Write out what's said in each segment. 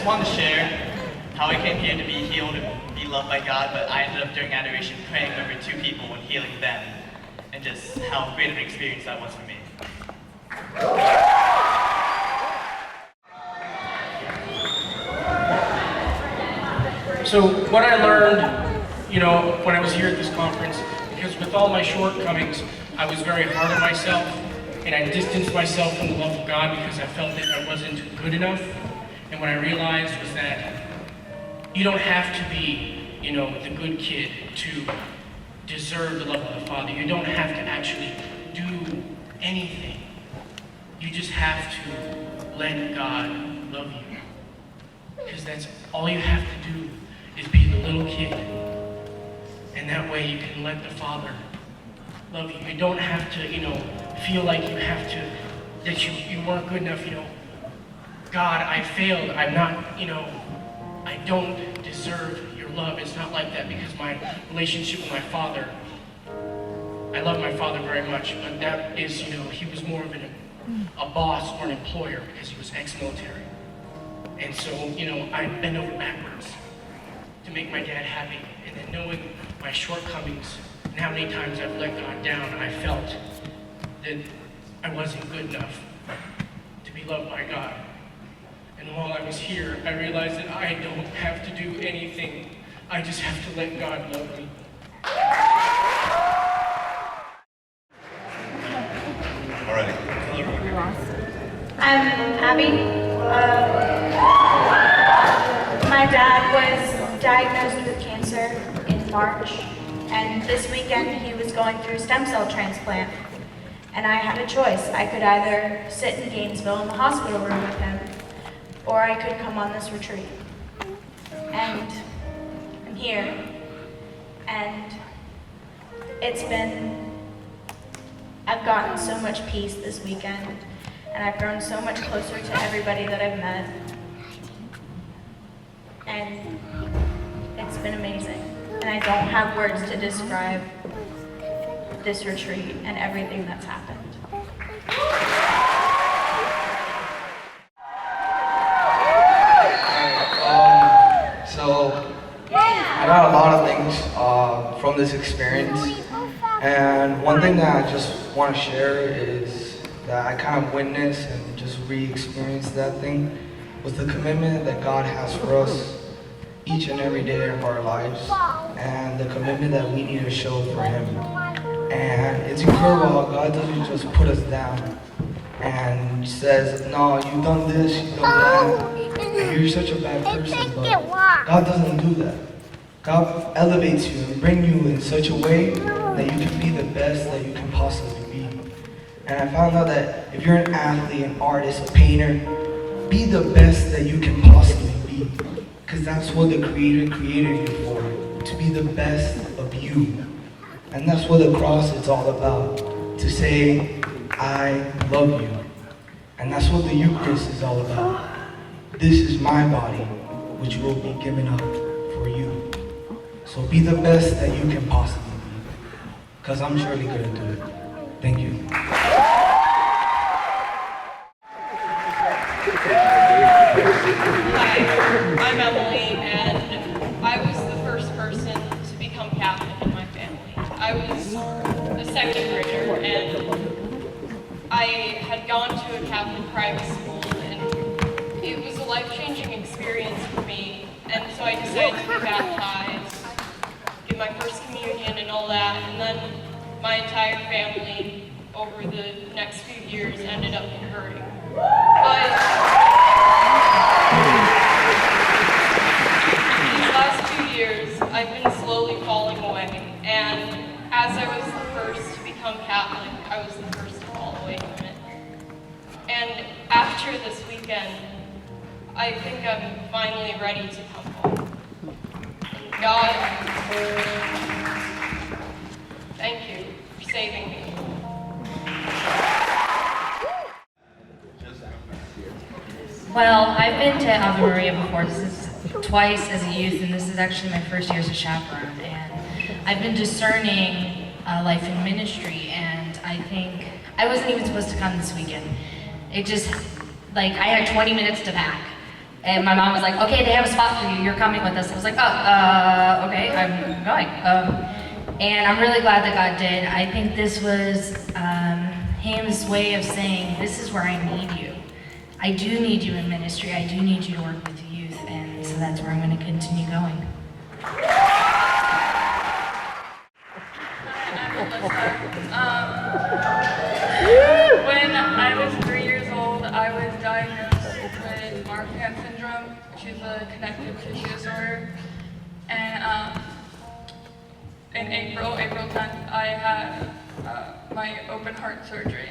just wanted to share how I came here to be healed and be loved by God, but I ended up during adoration praying over 2 people and healing them, and just how great of an experience that was for me. So what I learned, when I was here at this conference, because with all my shortcomings, I was very hard on myself, and I distanced myself from the love of God because I felt that I wasn't good enough. And what I realized was that you don't have to be, the good kid to deserve the love of the Father. You don't have to actually do anything. You just have to let God love you. Because that's all you have to do is be the little kid. And that way you can let the Father love you. You don't have to, feel like you have to, that you weren't good enough, God, I failed. I'm not, I don't deserve your love. It's not like that, because my relationship with my father, I love my father very much, but that is, he was more of a boss or an employer because he was ex-military. And so, I bent over backwards to make my dad happy. And then knowing my shortcomings and how many times I've let God down, I felt that I wasn't good enough to be loved by God. And while I was here, I realized that I don't have to do anything. I just have to let God love me. All right. I'm Abby. My dad was diagnosed with cancer in March, and this weekend he was going through stem cell transplant. And I had a choice. I could either sit in Gainesville in the hospital room with him, or I could come on this retreat. And I'm here, and I've gotten so much peace this weekend, and I've grown so much closer to everybody that I've met. And it's been amazing. And I don't have words to describe this retreat and everything that's happened. So I got a lot of things from this experience, and one thing that I just want to share is that I kind of witnessed and just re-experienced that thing was the commitment that God has for us each and every day of our lives, and the commitment that we need to show for Him. And it's incredible how God doesn't just put us down and says, no, you've done this, you've done that, and you're such a bad person, but God doesn't do that. God elevates you and brings you in such a way that you can be the best that you can possibly be. And I found out that if you're an athlete, an artist, a painter, be the best that you can possibly be. Because that's what the Creator created you for, to be the best of you. And that's what the cross is all about, to say, I love you. And that's what the Eucharist is all about. This is my body, which will be given up for you. So be the best that you can possibly be, because I'm surely going to do it. Thank you. Hi, I'm Emily, and I was the first person to become Catholic in my family. I was a second grader, and I had gone to a Catholic private school, and it was a life-changing experience for me, and so I decided to be baptized, get my first communion and all that, and then my entire family over the next few years ended up converting. But these last 2 years, I've been slowly falling away, and as I was the first to become Catholic, I was the first to fall away from it. And after this weekend, I think I'm finally ready to come home. God, thank you for saving me. Well, I've been to Ave Maria before. This is twice as a youth, and this is actually my first year as a chaperone. And I've been discerning life in ministry, and I think I wasn't even supposed to come this weekend. It just, I had 20 minutes to pack. And my mom was like, okay, they have a spot for you, you're coming with us. I was like, okay, I'm going. And I'm really glad that God did. I think this was Him's way of saying, this is where I need you. I do need you in ministry, I do need you to work with the youth, and so that's where I'm going to continue going. When I was 3 years old, I was diagnosed with Marfan syndrome, which is a connective tissue disorder. And in April 10th, I had my open heart surgery.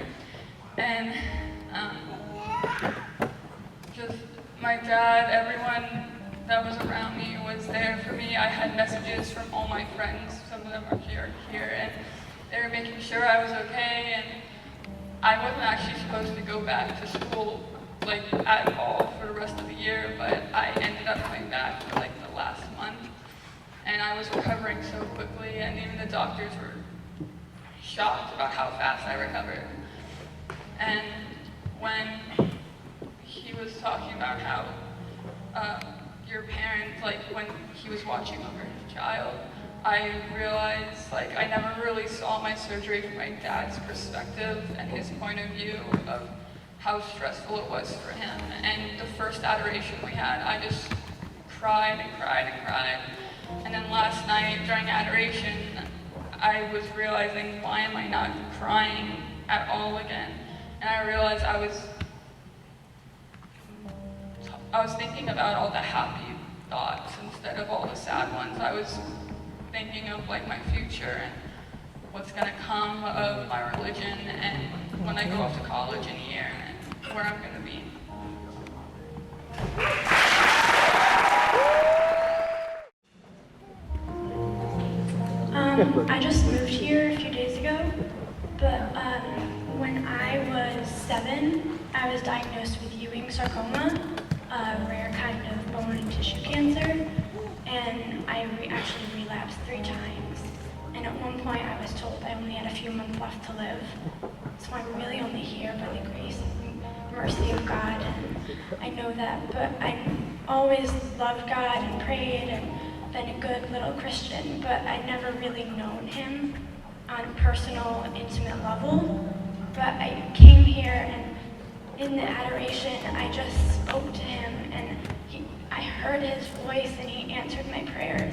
And just my dad, everyone that was around me was there for me. I had messages from all my friends, some of them are here, and they were making sure I was okay. And I wasn't actually supposed to go back to school like at all for the rest of the year, but I ended up coming back for like the last month. And I was recovering so quickly, and even the doctors were shocked about how fast I recovered. And when he was talking about how your parents, like when he was watching over his child, I realized like I never really saw my surgery from my dad's perspective and his point of view of how stressful it was for him. And the first adoration we had, I just cried and cried and cried. And then last night during adoration, I was realizing, why am I not crying at all again? And I realized I was thinking about all the happy thoughts instead of all the sad ones. I was thinking of like my future and what's gonna come of my religion and when I go off to college in a year and where I'm gonna be. I just moved here a few days ago, but when I was 7, I was diagnosed with Ewing sarcoma, a rare kind of bone and tissue cancer, and I actually relapsed 3 times. And at one point I was told I only had a few months left to live. So I'm really only here by the grace and mercy of God, and I know that, but I always loved God and prayed and been a good little Christian, but I'd never really known Him on a personal, intimate level. But I came here, and in the adoration, I just spoke to Him, and I heard His voice, and He answered my prayers.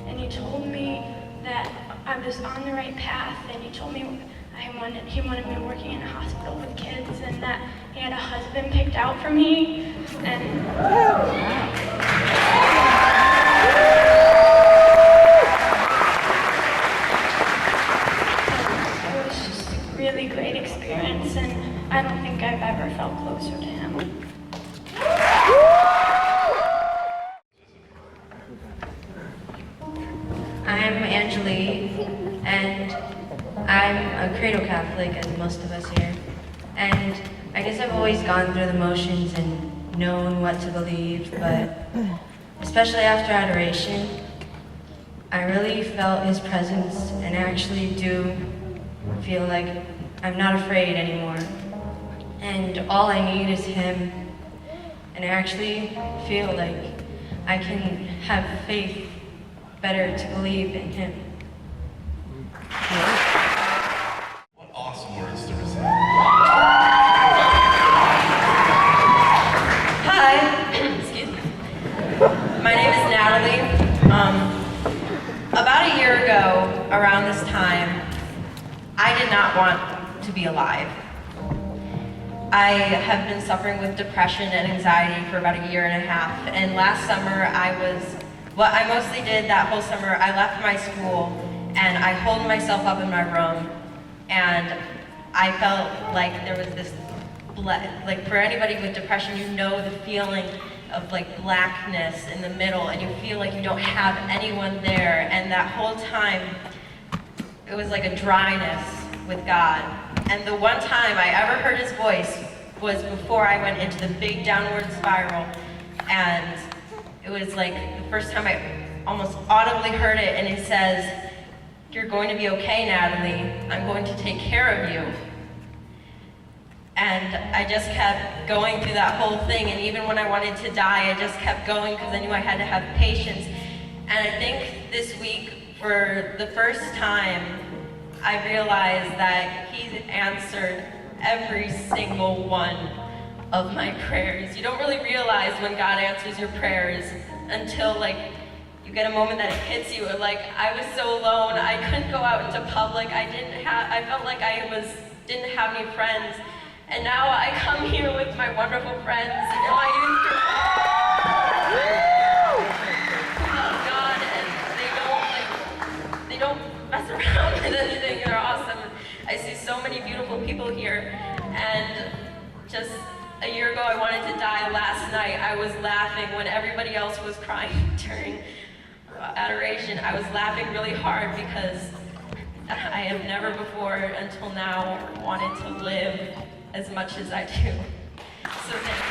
And He told me that I was on the right path, and He told me He wanted me working in a hospital with kids, and that He had a husband picked out for me, and really great experience, and I don't think I've ever felt closer to Him. I'm Angelique, and I'm a cradle Catholic, as most of us here. And I guess I've always gone through the motions and known what to believe, but especially after adoration, I really felt His presence, and I actually do feel like I'm not afraid anymore. And all I need is Him. And I actually feel like I can have faith better to believe in Him. What awesome words to receive. Hi, excuse me. My name is Natalie. About a year ago, around this time, I did not want to be alive. I have been suffering with depression and anxiety for about a year and a half, and last summer what I mostly did that whole summer, I left my school and I holed myself up in my room, and I felt like there was this, like for anybody with depression, you know the feeling of like blackness in the middle, and you feel like you don't have anyone there, and that whole time, it was like a dryness with God. And the one time I ever heard His voice was before I went into the big downward spiral, and it was like the first time I almost audibly heard it, and He says, "You're going to be okay, Natalie. I'm going to take care of you." And I just kept going through that whole thing, and even when I wanted to die, I just kept going because I knew I had to have patience. And I think this week, for the first time, I realized that He's answered every single one of my prayers. You don't really realize when God answers your prayers until you get a moment that it hits you. I was so alone, I couldn't go out into public. I felt like I didn't have any friends. And now I come here with my wonderful friends in my youth group. God, and they don't mess around with anything. They're awesome. I see so many beautiful people here. And just a year ago, I wanted to die. Last night, I was laughing when everybody else was crying during adoration. I was laughing really hard because I have never before until now wanted to live as much as I do. So thank you.